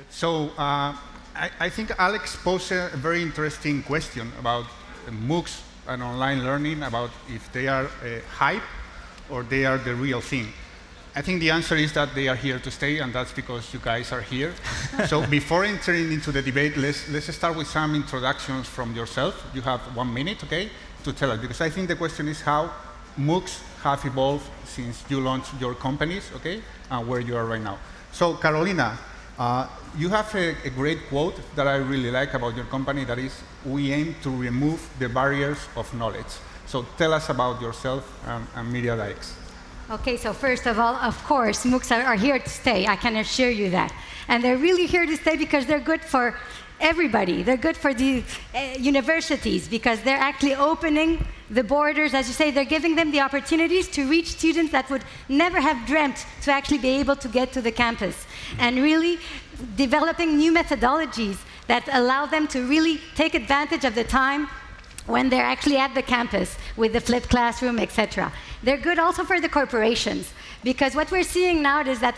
So I think Alex posed a very interesting question about MOOCs and online learning, about if they are hype or they are the real thing. I think the answer is that they are here to stay, and that's because you guys are here. So before entering into the debate, let's start with some introductions from yourself. You have 1 minute, okay, to tell us, because I think the question is how MOOCs have evolved since you launched your companies, okay, and where you are right now. So Carolina, you have a great quote that I really like about your company, that is, we aim to remove the barriers of knowledge. So tell us about yourself and Miriadax. Okay, so first of all, of course, MOOCs are here to stay. I can assure you that. And they're really here to stay because they're good for everybody. They're good for the universities because they're actually opening the borders. As you say, they're giving them the opportunities to reach students that would never have dreamt to actually be able to get to the campus. And really developing new methodologies that allow them to really take advantage of the time when they're actually at the campus with the flipped classroom, etc. They're good also for the corporations, because what we're seeing now is that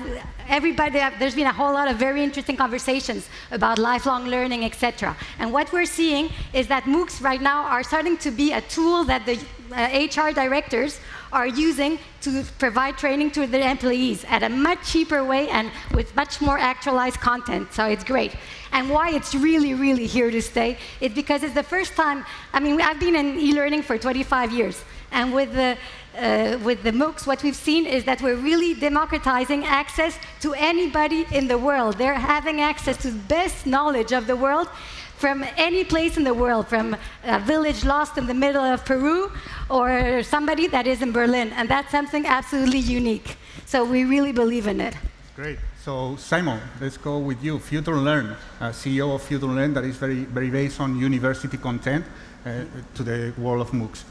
there's been a whole lot of very interesting conversations about lifelong learning, etc. And what we're seeing is that MOOCs right now are starting to be a tool that the HR directors are using to provide training to their employees at a much cheaper way and with much more actualized content, so it's great. And why it's really, really here to stay is because it's the first time, I mean, I've been in e-learning for 25 years, and with the MOOCs, what we've seen is that we're really democratizing access to anybody in the world. They're having access to the best knowledge of the world from any place in the world, from a village lost in the middle of Peru or somebody that is in Berlin. And that's something absolutely unique. So we really believe in it. Great. So Simon, let's go with you. Future Learn, CEO of Future Learn, that is very based on university content to the world of MOOCs.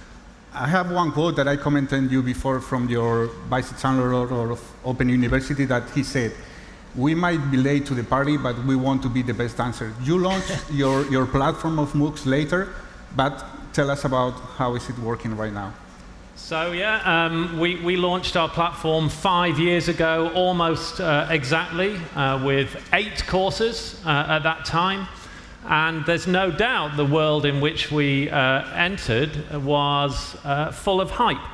I have one quote that I commented you before from your Vice Chancellor of Open University, that he said, we might be late to the party, but we want to be the best answer. You launched your platform of MOOCs later, but tell us about how is it working right now. So yeah, we launched our platform 5 years ago, almost exactly, with 8 courses at that time. And there's no doubt the world in which we entered was full of hype.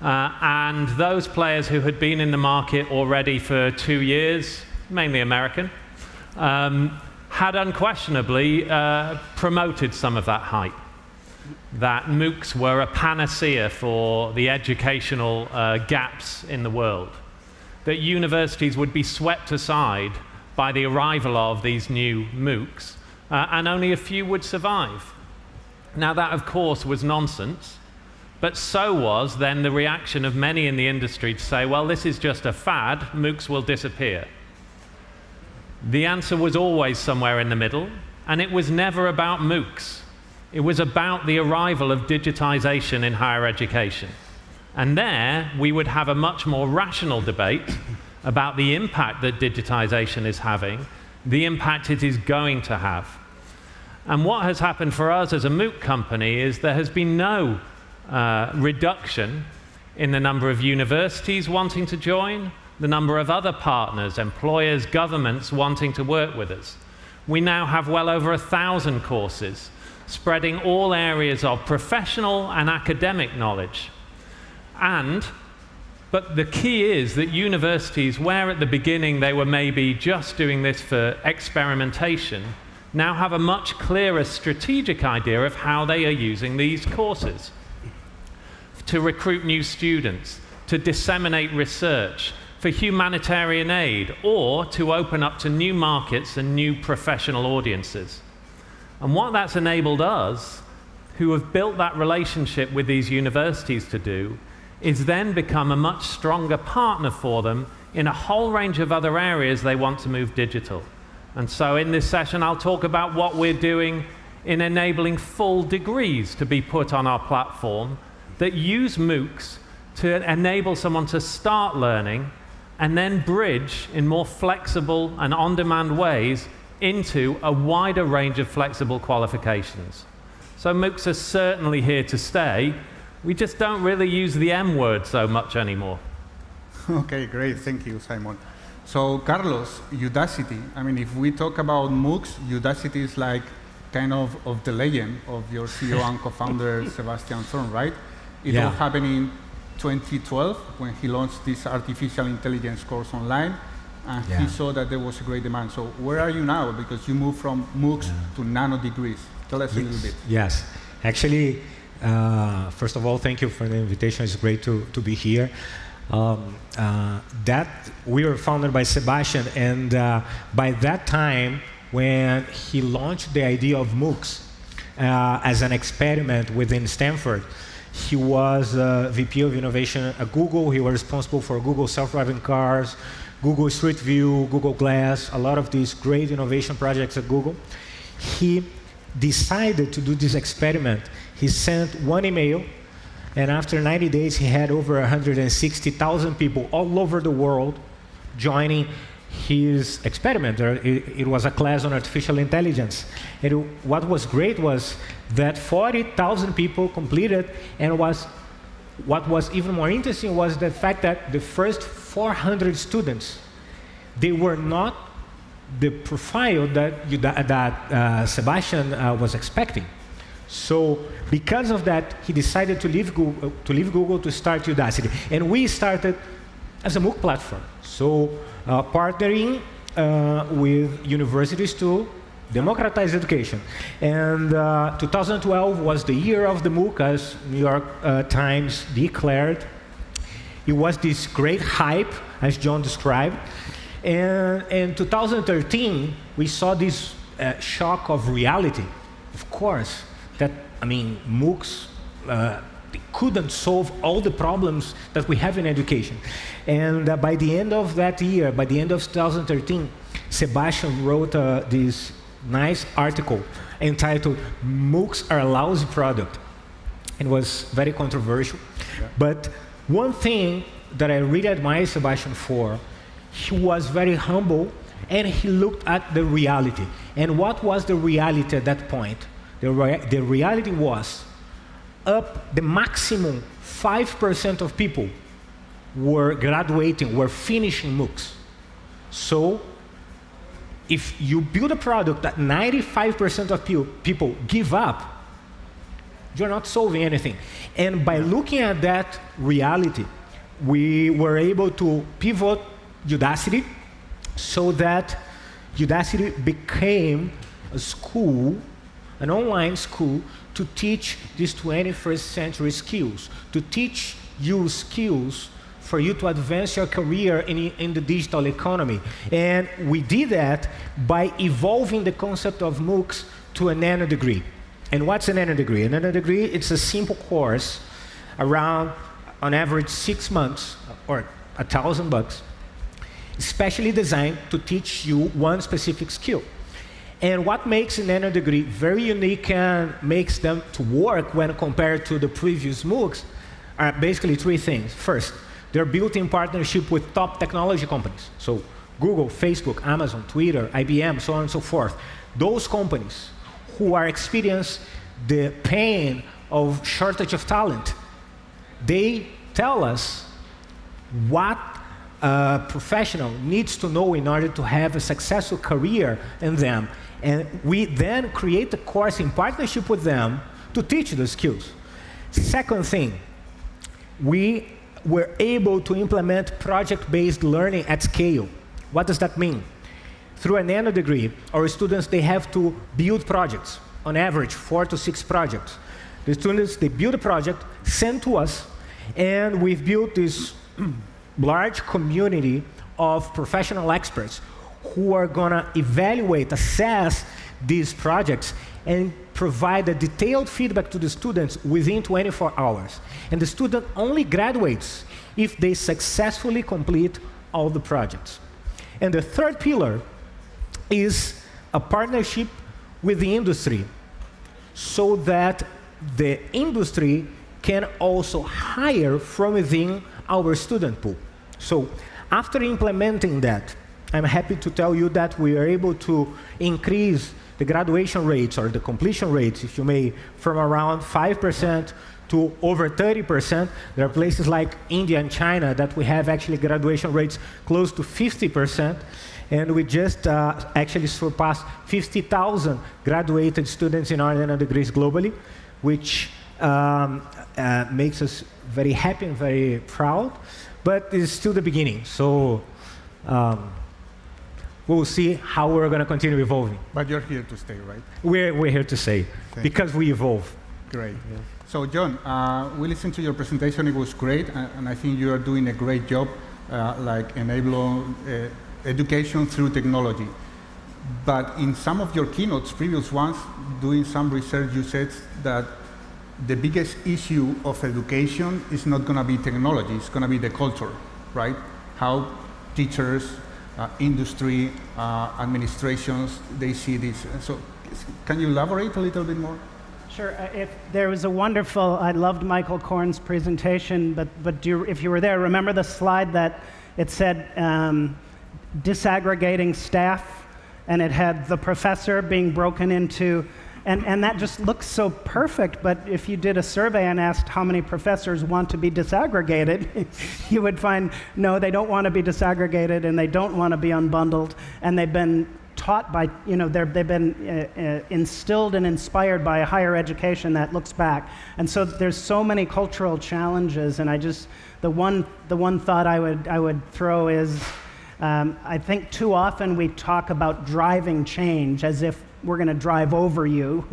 And those players who had been in the market already for 2 years, mainly American, had unquestionably promoted some of that hype. That MOOCs were a panacea for the educational gaps in the world. That universities would be swept aside by the arrival of these new MOOCs, and only a few would survive. Now that, of course, was nonsense, but so was then the reaction of many in the industry to say, well, this is just a fad, MOOCs will disappear. The answer was always somewhere in the middle, and it was never about MOOCs. It was about the arrival of digitization in higher education. And there, we would have a much more rational debate about the impact that digitization is having, the impact it is going to have. And what has happened for us as a MOOC company is there has been no reduction in the number of universities wanting to join, the number of other partners, employers, governments wanting to work with us. We now have well over 1,000 courses, spreading all areas of professional and academic knowledge. But the key is that universities, where at the beginning they were maybe just doing this for experimentation, now have a much clearer strategic idea of how they are using these courses to recruit new students, to disseminate research, for humanitarian aid, or to open up to new markets and new professional audiences. And what that's enabled us, who have built that relationship with these universities to do, is then become a much stronger partner for them in a whole range of other areas they want to move digital. And so in this session, I'll talk about what we're doing in enabling full degrees to be put on our platform that use MOOCs to enable someone to start learning and then bridge in more flexible and on-demand ways into a wider range of flexible qualifications. So MOOCs are certainly here to stay. We just don't really use the M word so much anymore. Okay, great. Thank you, Simon. So Carlos, Udacity, I mean, if we talk about MOOCs, Udacity is like kind of the legend of your CEO and co-founder, Sebastian Thorn, right? It all happened in 2012 when he launched this artificial intelligence course online, and he saw that there was a great demand. So where are you now? Because you moved from MOOCs to nano degrees. Tell us a little bit. Yes, actually, first of all, thank you for the invitation. It's great to be here. That we were founded by Sebastian, and by that time, when he launched the idea of MOOCs as an experiment within Stanford, he was VP of Innovation at Google. He was responsible for Google self-driving cars, Google Street View, Google Glass, a lot of these great innovation projects at Google. He decided to do this experiment. He sent one email, and after 90 days, he had over 160,000 people all over the world joining his experiment. It was a class on artificial intelligence. And what was great was that 40,000 people completed, and what was even more interesting was the fact that the first 400 students, they were not the profile that Sebastian was expecting. So because of that, he decided to leave Google to start Udacity. And we started as a MOOC platform. So partnering with universities to democratize education. And 2012 was the year of the MOOC, as New York Times declared. It was this great hype, as John described. And in 2013, we saw this shock of reality. Of course, MOOCs couldn't solve all the problems that we have in education. And by the end of that year, by the end of 2013, Sebastian wrote this nice article entitled "MOOCs Are a Lousy Product." It was very controversial. Yeah. But one thing that I really admire Sebastian for, he was very humble and he looked at the reality. And what was the reality at that point? The reality was the maximum 5% of people were graduating, were finishing MOOCs. So if you build a product that 95% of people give up, you're not solving anything. And by looking at that reality, we were able to pivot Udacity so that Udacity became a school, an online school, to teach these 21st century skills, to teach you skills for you to advance your career in the digital economy. And we did that by evolving the concept of MOOCs to a nano degree. And what's a nano degree? A nano degree, it's a simple course around, on average, 6 months or $1,000, especially designed to teach you one specific skill. And what makes a nano degree very unique and makes them to work when compared to the previous MOOCs are basically three things. First, they're built in partnership with top technology companies. So Google, Facebook, Amazon, Twitter, IBM, so on and so forth. Those companies who are experiencing the pain of shortage of talent, they tell us what a professional needs to know in order to have a successful career in them. And we then create a course in partnership with them to teach the skills. Second thing, we were able to implement project-based learning at scale. What does that mean? Through a nano degree, our students, they have to build projects, on average 4 to 6 projects. The students, they build a project, send to us, and we've built this large community of professional experts who are gonna evaluate, assess these projects, and provide a detailed feedback to the students within 24 hours. And the student only graduates if they successfully complete all the projects. And the third pillar is a partnership with the industry so that the industry can also hire from within our student pool. So after implementing that, I'm happy to tell you that we are able to increase the graduation rates or the completion rates, if you may, from around 5% to over 30%. There are places like India and China that we have actually graduation rates close to 50%. And we just actually surpassed 50,000 graduated students in our degrees globally, which makes us very happy and very proud, but it's still the beginning. So we'll see how we're going to continue evolving. But you're here to stay, right? We're here to stay, because we evolve. Great. Yeah. So John, we listened to your presentation. It was great, and I think you are doing a great job, like enabling education through technology. But in some of your keynotes, previous ones, doing some research, you said that the biggest issue of education is not going to be technology, it's going to be the culture, right? How teachers, industry, administrations, they see this. So can you elaborate a little bit more? Sure. If there was a wonderful, I loved Michael Korn's presentation, but if you were there, remember the slide that it said disaggregating staff, and it had the professor being broken into, and that just looks so perfect, but if you did a survey and asked how many professors want to be disaggregated, you would find, no, they don't want to be disaggregated, and they don't want to be unbundled, and they've been taught by, they've been instilled and inspired by a higher education that looks back. And so there's so many cultural challenges, and the one thought I would throw is, I think too often we talk about driving change as if we're going to drive over you,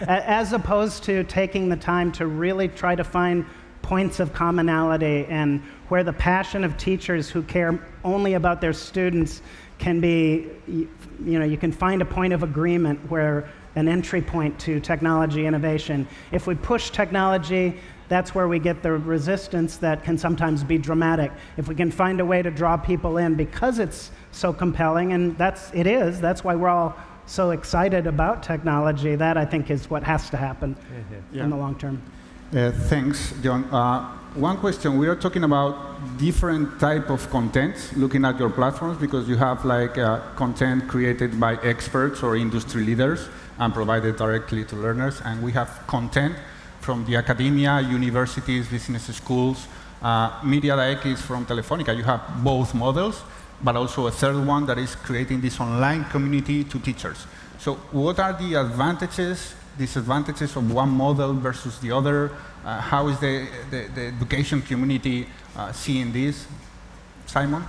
as opposed to taking the time to really try to find points of commonality, and where the passion of teachers who care only about their students can be, you can find a point of agreement where an entry point to technology innovation. If we push technology, that's where we get the resistance that can sometimes be dramatic. If we can find a way to draw people in because it's so compelling, and that's why we're all so excited about technology, that I think is what has to happen in the long term. Thanks, John. One question, we are talking about different type of content, looking at your platforms, because you have like content created by experts or industry leaders and provided directly to learners, and we have content from the academia, universities, business schools. Miriadax is from Telefónica. You have both models, but also a third one that is creating this online community to teachers. So what are the advantages, disadvantages of one model versus the other? How is the education community seeing this? Simon?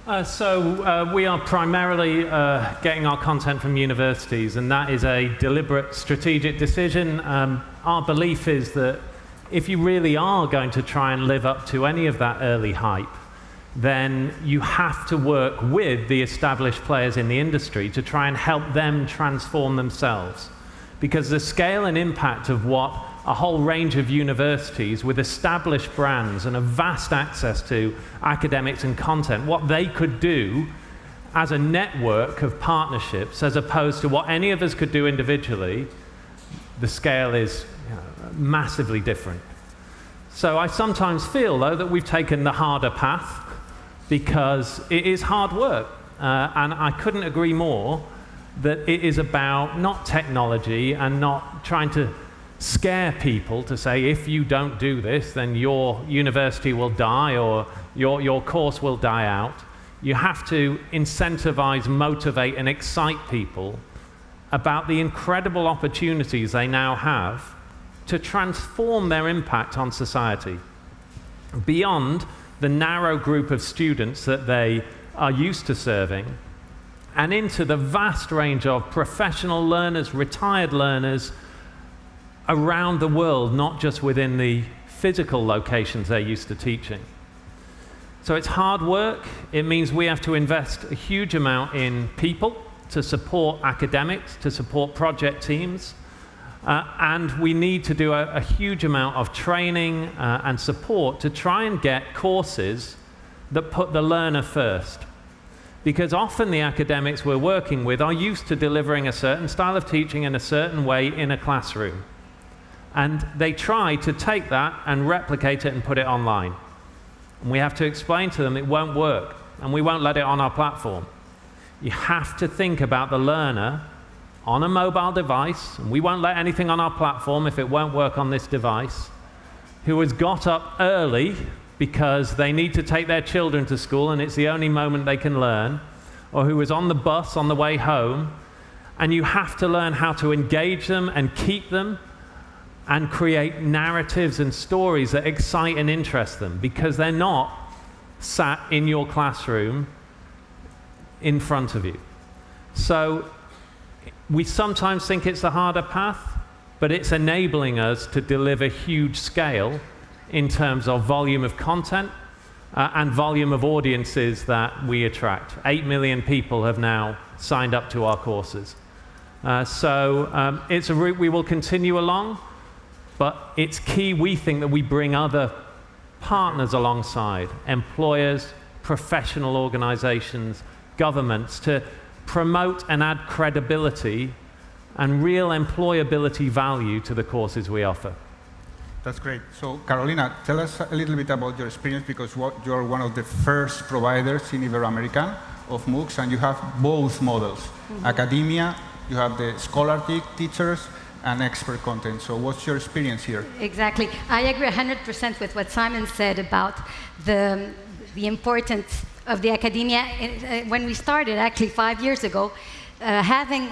We are primarily getting our content from universities, and that is a deliberate strategic decision. Our belief is that if you really are going to try and live up to any of that early hype, then you have to work with the established players in the industry to try and help them transform themselves. Because the scale and impact of what a whole range of universities with established brands and a vast access to academics and content, what they could do as a network of partnerships as opposed to what any of us could do individually, the scale is massively different. So I sometimes feel, though, that we've taken the harder path because it is hard work. And I couldn't agree more that it is about not technology and not trying to scare people to say, if you don't do this, then your university will die or your course will die out. You have to incentivize, motivate, and excite people about the incredible opportunities they now have to transform their impact on society beyond the narrow group of students that they are used to serving, and into the vast range of professional learners, retired learners around the world, not just within the physical locations they're used to teaching. So it's hard work. It means we have to invest a huge amount in people to support academics, to support project teams, and we need to do a huge amount of training and support to try and get courses that put the learner first. Because often the academics we're working with are used to delivering a certain style of teaching in a certain way in a classroom. And they try to take that and replicate it and put it online. And we have to explain to them it won't work, and we won't let it on our platform. You have to think about the learner on a mobile device, and we won't let anything on our platform if it won't work on this device, who has got up early because they need to take their children to school and it's the only moment they can learn, or who is on the bus on the way home, and you have to learn how to engage them and keep them and create narratives and stories that excite and interest them, because they're not sat in your classroom in front of you. So we sometimes think it's the harder path, but it's enabling us to deliver huge scale in terms of volume of content and volume of audiences that we attract. 8 million people have now signed up to our courses. So it's a route we will continue along, but it's key, we think, that we bring other partners alongside, employers, professional organizations, governments, to promote and add credibility and real employability value to the courses we offer. That's great. So, Carolina, tell us a little bit about your experience, because you are one of the first providers in Iberoamerica of MOOCs, and you have both models. Academia, you have the scholarly teachers, and expert content. So what's your experience here? Exactly. I agree 100% with what Simon said about the importance of the academia. When we started, actually 5 years ago, having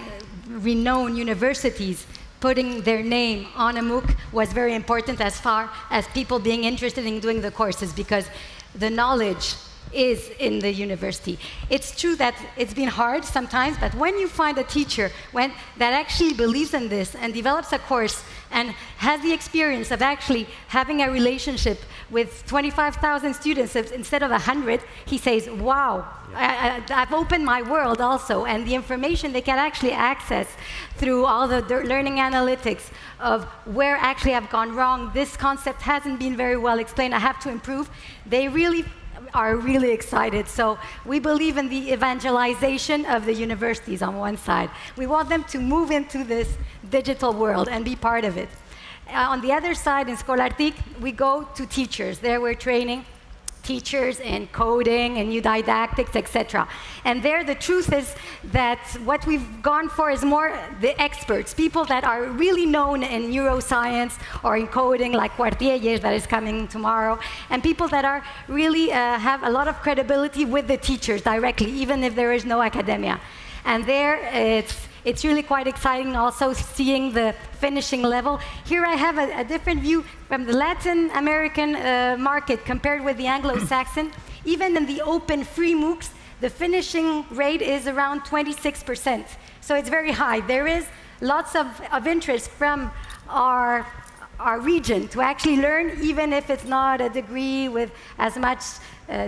renowned universities putting their name on a MOOC was very important as far as people being interested in doing the courses, because the knowledge is in the university. It's true that it's been hard sometimes, but when you find a teacher that actually believes in this and develops a course and has the experience of actually having a relationship with 25,000 students instead of 100, he says, wow, I've opened my world also, and the information they can actually access through all the learning analytics of where actually I've gone wrong, this concept hasn't been very well explained, I have to improve. They really are really excited. So we believe in the evangelization of the universities on one side. We want them to move into this digital world and be part of it. On the other side, in Scholartic, we go to teachers. There we're training teachers in coding and new didactics, etc. And there the truth is that what we've gone for is more the experts, people that are really known in neuroscience or in coding, like Quartier that is coming tomorrow, and people that are really have a lot of credibility with the teachers directly, even if there is no academia. And there it's really quite exciting also seeing the finishing level. Here I have a different view from the Latin American market compared with the Anglo-Saxon. Even in the open free MOOCs, the finishing rate is around 26%. So it's very high. There is lots of interest from our region to actually learn, even if it's not a degree with as much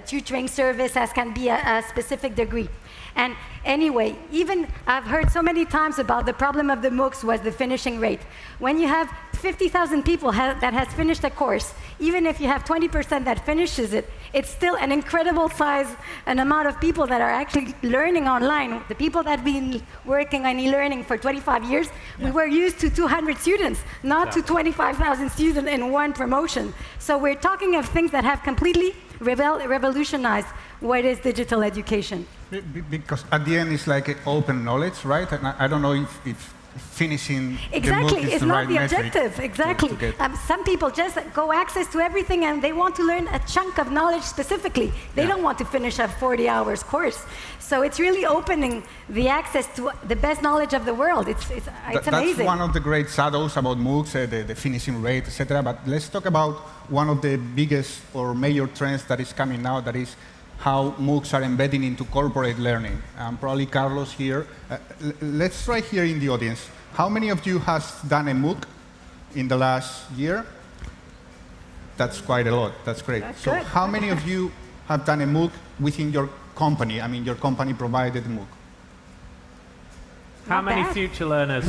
tutoring service as can be a specific degree. And anyway, even I've heard so many times about the problem of the MOOCs was the finishing rate. When you have 50,000 people that has finished a course, even if you have 20% that finishes it, it's still an incredible size, an amount of people that are actually learning online. The people that have been working on e-learning for 25 years, we were used to 200 students, not to 25,000 students in one promotion. So we're talking of things that have completely revolutionized what is digital education. Because at the end it's like open knowledge, right? And I don't know if finishing exactly, the MOOC is it's the not right the metric objective. Exactly. Some people just go access to everything and they want to learn a chunk of knowledge specifically. They don't want to finish a 40 hours course. So it's really opening the access to the best knowledge of the world. It's amazing. That's one of the great shadows about MOOCs, the finishing rate, etc. But let's talk about one of the biggest or major trends that is coming now, that is how MOOCs are embedding into corporate learning. Probably Carlos here. Let's try here in the audience. How many of you has done a MOOC in the last year? That's quite a lot. That's great. That's so good. How many of you have done a MOOC within your company? I mean, your company provided a MOOC. How many future learners?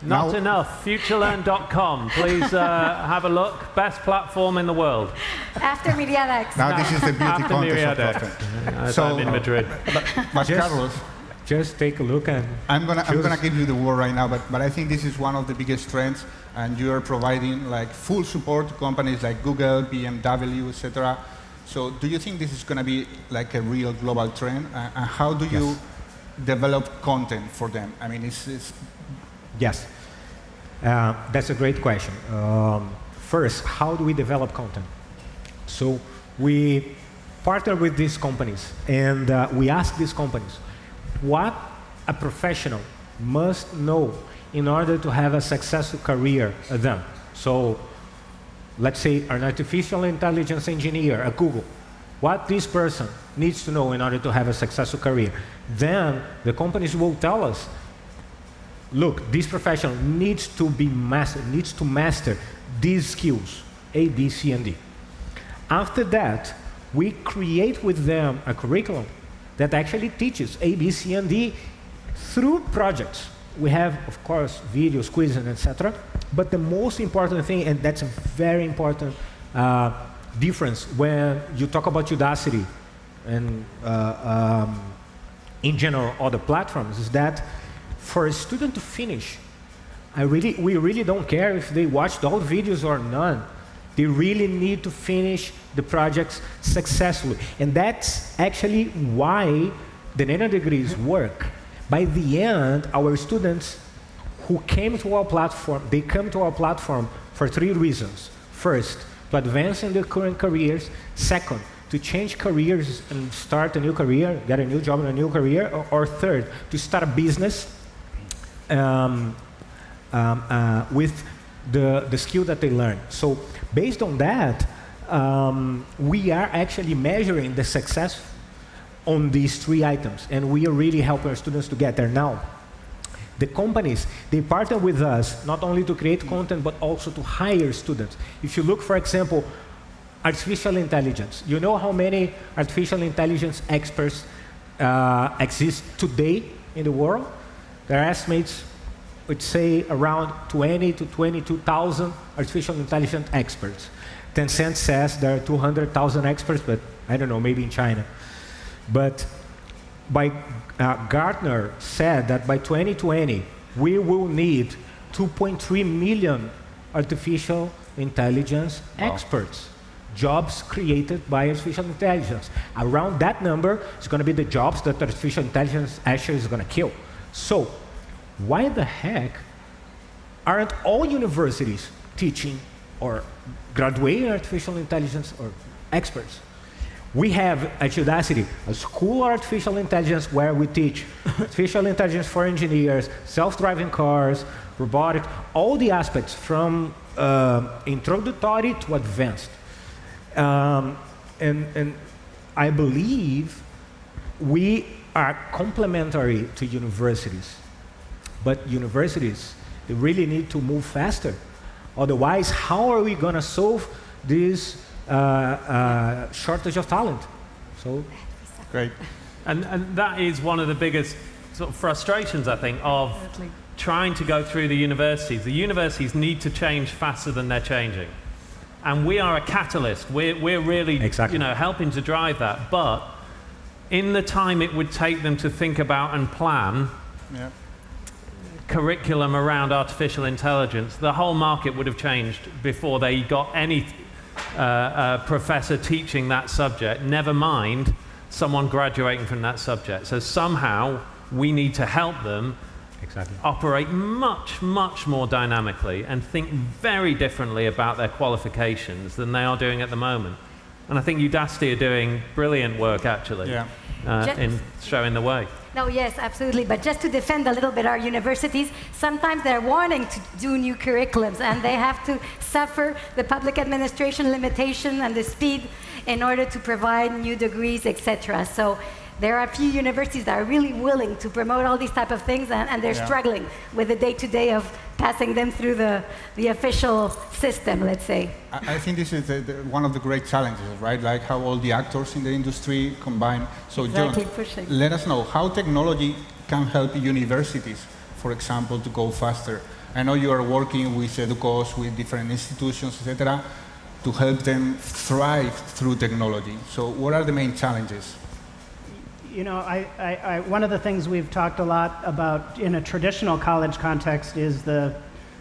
Not enough. Futurelearn.com. Please have a look. Best platform in the world. After Miriadax. Now this is the beauty After contest of so I'm in Madrid. But Carlos, just take a look and I'm gonna give you the word right now, but I think this is one of the biggest trends, and you are providing like full support to companies like Google, BMW, etc. So do you think this is going to be like a real global trend? And how do you develop content for them? I mean, it's Yes, that's a great question. First, how do we develop content? So we partner with these companies, and we ask these companies what a professional must know in order to have a successful career at them. So let's say an artificial intelligence engineer at Google, what this person needs to know in order to have a successful career. Then the companies will tell us, look, this professional needs to master these skills, A, B, C, and D. After that, we create with them a curriculum that actually teaches A, B, C, and D through projects. We have, of course, videos, quizzes, etc. But the most important thing, and that's a very important difference when you talk about Udacity and in general other platforms, is that for a student to finish, we really don't care if they watched all the videos or none. They really need to finish the projects successfully. And that's actually why the nano degrees work. By the end, our students who came to our platform, they come to our platform for 3 reasons. First, to advance in their current careers. Second, to change careers and start a new career, get a new job in a new career. Or third, to start a business with the skill that they learn. So based on that, we are actually measuring the success on these 3 items, and we are really helping our students to get there. Now, the companies, they partner with us not only to create content, but also to hire students. If you look, for example, artificial intelligence, you know how many artificial intelligence experts exist today in the world? There are estimates would say around 20 to 22,000 artificial intelligence experts. Tencent says there are 200,000 experts, but I don't know, maybe in China. But Gartner said that by 2020, we will need 2.3 million artificial intelligence experts, jobs created by artificial intelligence. Around that number is going to be the jobs that artificial intelligence actually is going to kill. So why the heck aren't all universities teaching or graduating artificial intelligence or experts? We have at Udacity a school of artificial intelligence where we teach artificial intelligence for engineers, self-driving cars, robotics, all the aspects from introductory to advanced. And I believe we are complementary to universities. But universities, they really need to move faster. Otherwise, how are we going to solve this shortage of talent? So, great. And that is one of the biggest sort of frustrations, I think, of trying to go through the universities. The universities need to change faster than they're changing. And we are a catalyst. We're really helping to drive that. But in the time it would take them to think about and plan, curriculum around artificial intelligence, the whole market would have changed before they got any professor teaching that subject, never mind someone graduating from that subject. So somehow we need to help them operate much, much more dynamically and think very differently about their qualifications than they are doing at the moment. And I think Udacity are doing brilliant work, actually, in showing the way. No, yes, absolutely. But just to defend a little bit our universities, sometimes they're wanting to do new curriculums, and they have to suffer the public administration limitation and the speed in order to provide new degrees, etc. So there are a few universities that are really willing to promote all these type of things, and they're struggling with the day-to-day of passing them through the official system, let's say. I think this is one of the great challenges, right? Like how all the actors in the industry combine. So John, let us know how technology can help universities, for example, to go faster. I know you are working with Educos, with different institutions, etc., to help them thrive through technology. So what are the main challenges? You know, one of the things we've talked a lot about in a traditional college context is the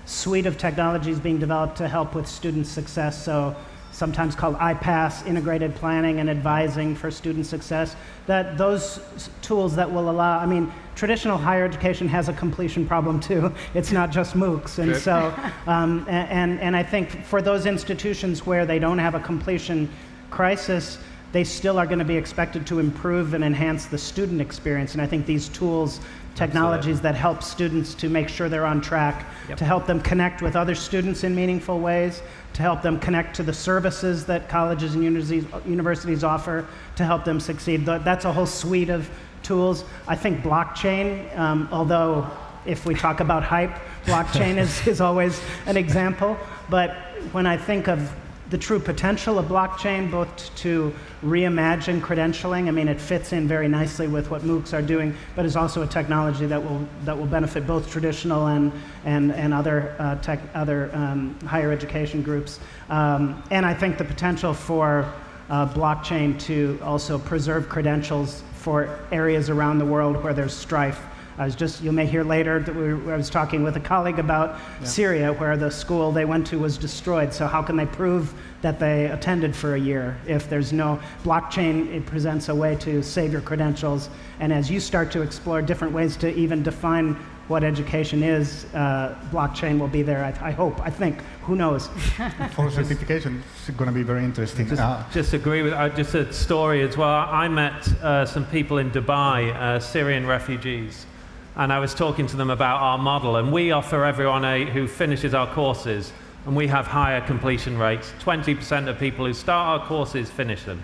suite of technologies being developed to help with student success. So sometimes called IPASS, integrated planning and advising for student success, that those tools that will allow, I mean, traditional higher education has a completion problem too. It's not just MOOCs. And so, and I think for those institutions where they don't have a completion crisis, they still are going to be expected to improve and enhance the student experience. And I think these tools, technologies that help students to make sure they're on track, to help them connect with other students in meaningful ways, to help them connect to the services that colleges and universities offer to help them succeed. That's a whole suite of tools. I think blockchain, although if we talk about hype, blockchain is always an example. But when I think of the true potential of blockchain, both to reimagine credentialing, I mean, it fits in very nicely with what MOOCs are doing, but is also a technology that will benefit both traditional and other higher education groups. And I think the potential for blockchain to also preserve credentials for areas around the world where there's strife. You may hear later that I was talking with a colleague about Syria, where the school they went to was destroyed. So how can they prove that they attended for a year if there's no blockchain? It presents a way to save your credentials. And as you start to explore different ways to even define what education is, blockchain will be there, I hope, I think, who knows? For certification, it's going to be very interesting. Just agree with, just a story as well. I met some people in Dubai, Syrian refugees, and I was talking to them about our model, and we offer everyone who finishes our courses, and we have higher completion rates. 20% of people who start our courses finish them,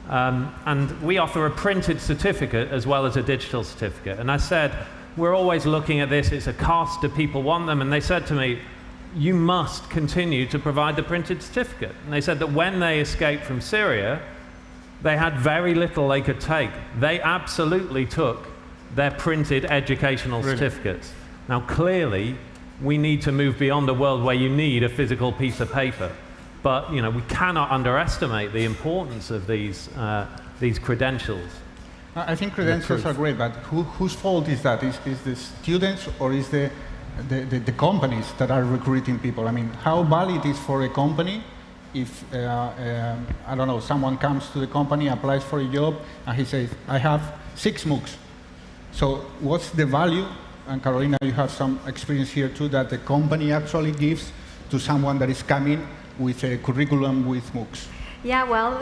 and we offer a printed certificate as well as a digital certificate. And I said, we're always looking at this, it's a cost, do people want them? And they said to me, you must continue to provide the printed certificate. And they said that when they escaped from Syria, they had very little they could take. They absolutely took their printed educational certificates. Now clearly, we need to move beyond a world where you need a physical piece of paper. But we cannot underestimate the importance of these credentials. I think credentials are great, but whose fault is that? Is the students or is the companies that are recruiting people? I mean, how valid is for a company if, I don't know, someone comes to the company, applies for a job, and he says, I have 6 MOOCs. So what's the value, and Carolina, you have some experience here too, that the company actually gives to someone that is coming with a curriculum with MOOCs? Yeah, well,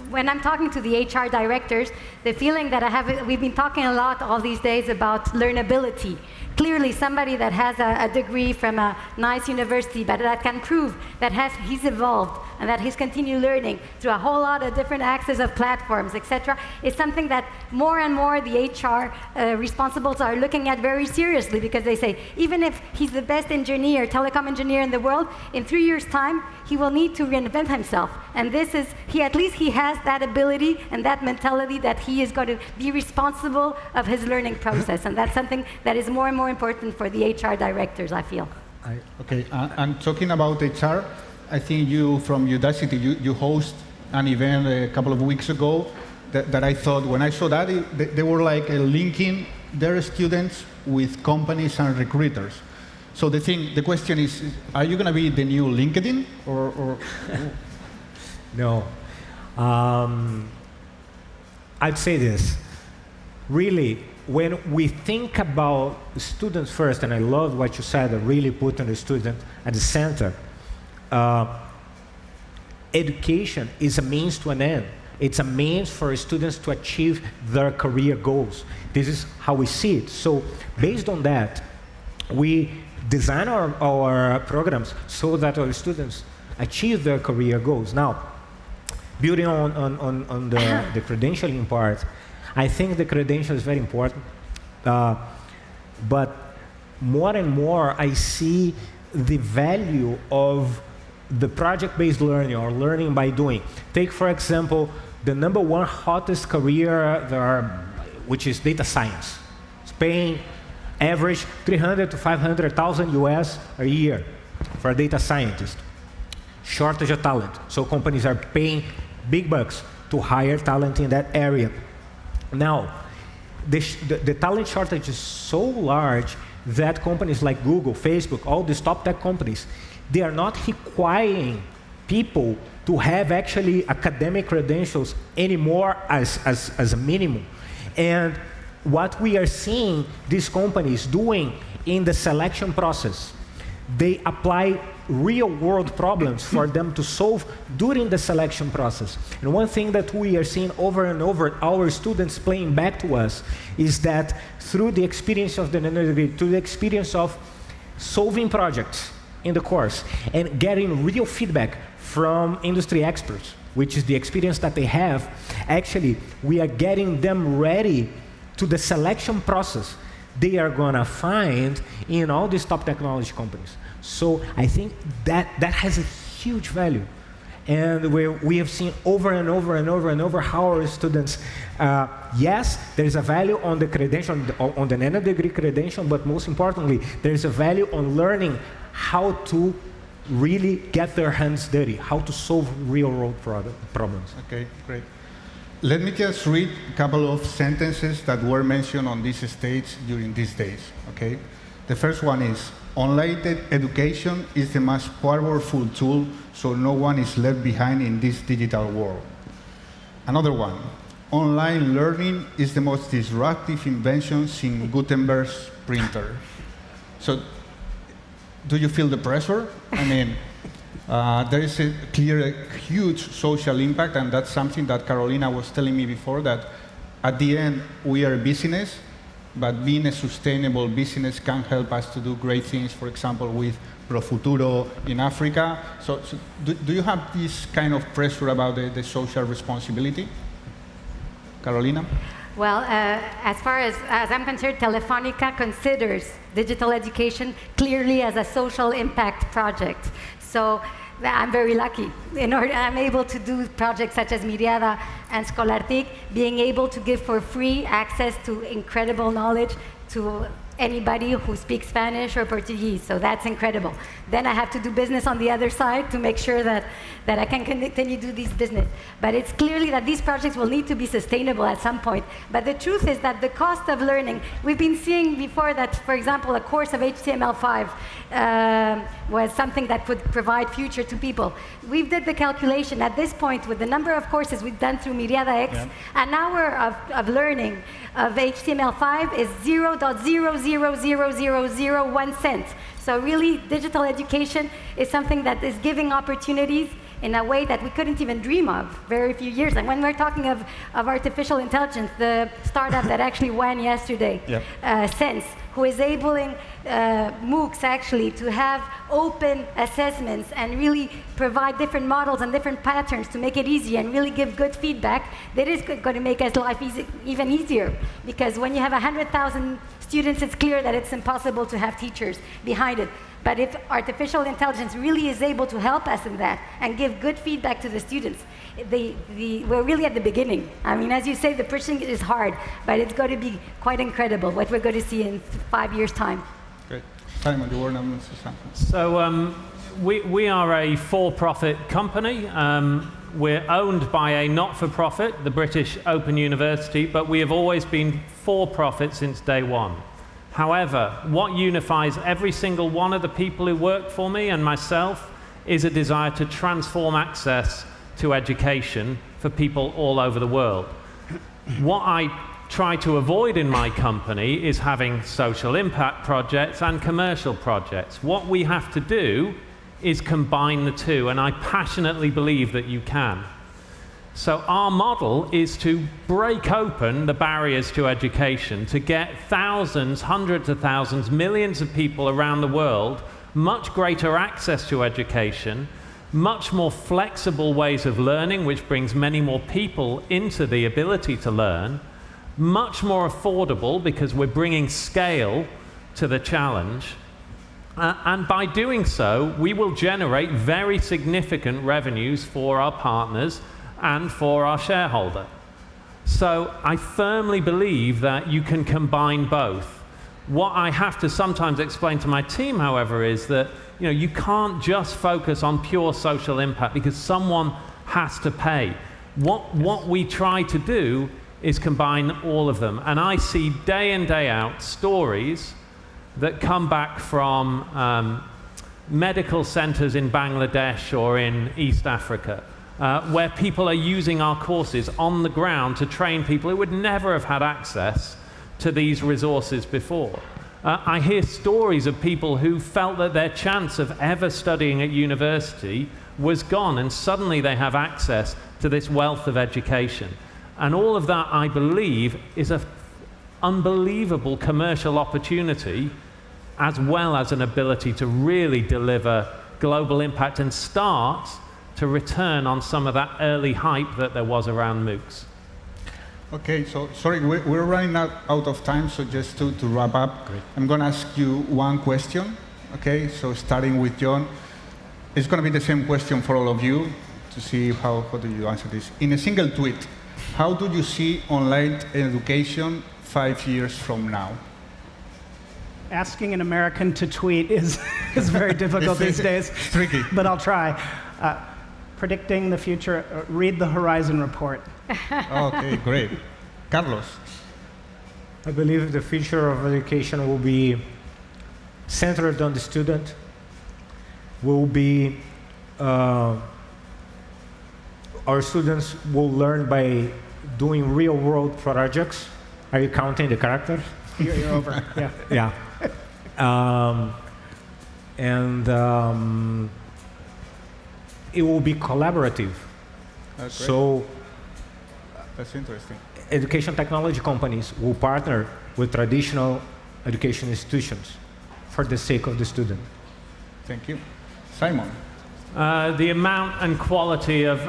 when I'm talking to the HR directors, the feeling that I have, we've been talking a lot all these days about learnability. Clearly, somebody that has a degree from a nice university, but that can prove that he's evolved and that he's continued learning through a whole lot of different access of platforms, etc., is something that more and more the HR responsibles are looking at very seriously, because they say, even if he's the best engineer, telecom engineer in the world, in 3 years' time, he will need to reinvent himself. And this is, at least he has that ability and that mentality that he is going to be responsible of his learning process. And that's something that is more and more important for the HR directors, I feel. Okay, and talking about HR, I think you, from Udacity, you host an event a couple of weeks ago that I thought, when I saw that, they were like linking their students with companies and recruiters. So the question is, are you going to be the new LinkedIn or? No. I'd say this. Really, when we think about students first, and I love what you said, really putting the student at the center, education is a means to an end. It's a means for students to achieve their career goals. This is how we see it. So based on that, we design our programs so that our students achieve their career goals. Now, building on the credentialing part, I think the credential is very important, but more and more I see the value of the project-based learning or learning by doing. Take, for example, the #1 hottest career there, which is data science. It's paying average 300 to 500,000 US a year for a data scientist. Shortage of talent, so companies are paying big bucks to hire talent in that area. Now, the talent shortage is so large that companies like Google, Facebook, all these top tech companies, they are not requiring people to have actually academic credentials anymore as a minimum. And what we are seeing these companies doing in the selection process, they apply real-world problems for them to solve during the selection process. And one thing that we are seeing over and over, our students playing back to us, is that through the experience of the nano-degree, through the experience of solving projects in the course, and getting real feedback from industry experts, which is the experience that they have, actually, we are getting them ready to the selection process they are going to find in all these top technology companies. So I think that has a huge value. And we have seen over and over and over and over how our students, yes, there's a value on the credential, on the nano degree credential, but most importantly, there's a value on learning how to really get their hands dirty, how to solve real-world problems. Okay, great. Let me just read a couple of sentences that were mentioned on this stage during these days, okay? The first one is, enlightED education is the most powerful tool, so no one is left behind in this digital world. Another one, online learning is the most disruptive invention since Gutenberg's printer. So, do you feel the pressure? I mean, there is a clear, huge social impact, and that's something that Carolina was telling me before, that at the end, we are a business, but being a sustainable business can help us to do great things, for example, with Pro Futuro in Africa. So do you have this kind of pressure about the social responsibility? Carolina? Well, as far as I'm concerned, Telefónica considers digital education clearly as a social impact project. So I'm very lucky. I'm able to do projects such as Miriadax and Scholartic, being able to give for free access to incredible knowledge to anybody who speaks Spanish or Portuguese. So that's incredible. Then I have to do business on the other side to make sure that I can continue to do this business. But it's clearly that these projects will need to be sustainable at some point. But the truth is that the cost of learning, we've been seeing before that, for example, a course of HTML5 was something that could provide future to people. We did the calculation at this point with the number of courses we've done through Miriadax, an hour of learning of HTML5 is 0.0000001 cent. So really, digital education is something that is giving opportunities in a way that we couldn't even dream of very few years. And when we're talking of artificial intelligence, the startup that actually won yesterday, Sense, who is enabling MOOCs actually to have open assessments and really provide different models and different patterns to make it easy and really give good feedback, that is going to make us life even easier. Because when you have 100,000 students, it's clear that it's impossible to have teachers behind it. But if artificial intelligence really is able to help us in that and give good feedback to the students, we're really at the beginning. I mean, as you say, the pushing is hard, but it's going to be quite incredible what we're going to see in 5 years' time. Great. Simon, you were number something. So we are a for-profit company. We're owned by a not-for-profit, the British Open University, but we have always been for-profit since day one. However, what unifies every single one of the people who work for me and myself is a desire to transform access to education for people all over the world. What I try to avoid in my company is having social impact projects and commercial projects. What we have to do is combine the two, and I passionately believe that you can. So our model is to break open the barriers to education, to get thousands, hundreds of thousands, millions of people around the world much greater access to education, much more flexible ways of learning, which brings many more people into the ability to learn, much more affordable because we're bringing scale to the challenge. And by doing so, we will generate very significant revenues for our partners and for our shareholder. So I firmly believe that you can combine both. What I have to sometimes explain to my team, however, is that you can't just focus on pure social impact because someone has to pay. What we try to do is combine all of them. And I see day in, day out stories that come back from medical centers in Bangladesh or in East Africa, where people are using our courses on the ground to train people who would never have had access to these resources before. I hear stories of people who felt that their chance of ever studying at university was gone, and suddenly they have access to this wealth of education. And all of that, I believe, is an unbelievable commercial opportunity, as well as an ability to really deliver global impact and start to return on some of that early hype that there was around MOOCs. Okay, so sorry, we're running out of time, so just to wrap up, great. I'm going to ask you one question, okay? So starting with John, it's going to be the same question for all of you to see how do you answer this. In a single tweet, how do you see online education 5 years from now? Asking an American to tweet is very difficult these days. It's tricky. But I'll try. Predicting the future, read the Horizon report. Okay, great. Carlos? I believe the future of education will be centered on the student, will be our students will learn by doing real-world projects. Are you counting the characters? You're over. Yeah. And it will be collaborative. So that's interesting. Education technology companies will partner with traditional education institutions for the sake of the student. Thank you. Simon? The amount and quality of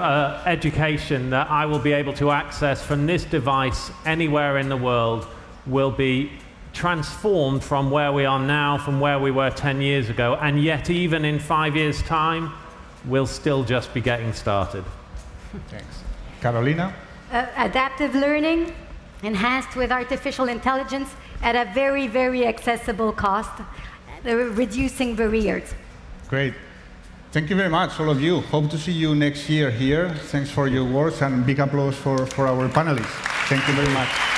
education that I will be able to access from this device anywhere in the world will be transformed from where we are now, from where we were 10 years ago, and yet even in 5 years' time, we'll still just be getting started. Thanks. Carolina? Adaptive learning, enhanced with artificial intelligence at a very, very accessible cost, reducing barriers. Great. Thank you very much, all of you. Hope to see you next year here. Thanks for your words, and big applause for our panelists. Thank you very much.